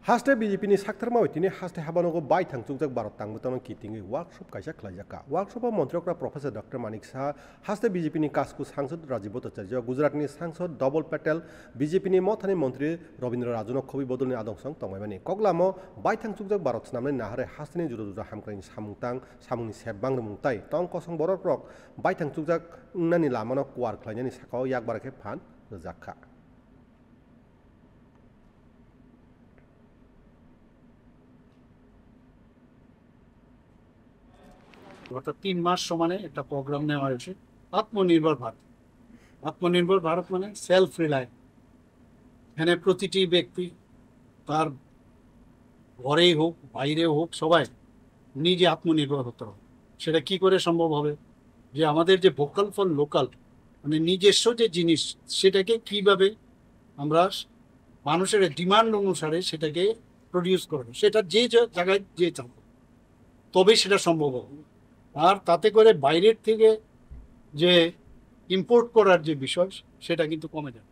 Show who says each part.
Speaker 1: Haste BJP ni saktarma witini haste habanogo bai thangchungjak Bharat tangbutan kitingi workshop kaisa khlaijaka. Workshop o Montriokra Professor Dr. Manik Shah, haste BJP ni Kasku Sangsad Rajiv Bhattacharya, Gujarat ni Sangsad Double Patel, BJP ni Mothani Montri Robindra Rajunok Khobi Bodol ni Adongsong tongmaibani. Koglamo bai thangchungjak Bharat snamne nahare haste ni juda hamkrani samungtang samungni sebang rumungtai. Tong kosong borok rok bai thangchungjak nani lamano kwar khlainani sakao yakbarake phan rjakha.
Speaker 2: গত ৩ মাস সমানে একটা programme নেওয়া হয়েছে আত্মনির্ভর ভারত। আত্মনির্ভর ভারত মানে self reliant. এখানে প্রতিটি ব্যক্তি তার ঘরেই হোক বাইরে হোক সবাই নিজে আত্মনির্ভর হতে হবে। সেটা কি করে সম্ভব হবে? যে আমাদের যে ভোকাল ফর লোকাল মানে নিজস্ব যে জিনিস সেটাকে কিভাবে আমরা মানুষের ডিমান্ড অনুসারে সেটাকে প্রডিউস করবো, সেটা যে জায়গায় যে চাবো তবেই সেটা সম্ভব হবে। আর তাতে করে বাইরের থেকে যে ইম্পোর্ট করার যে বিষয় সেটা কিন্তু কমে যাবে।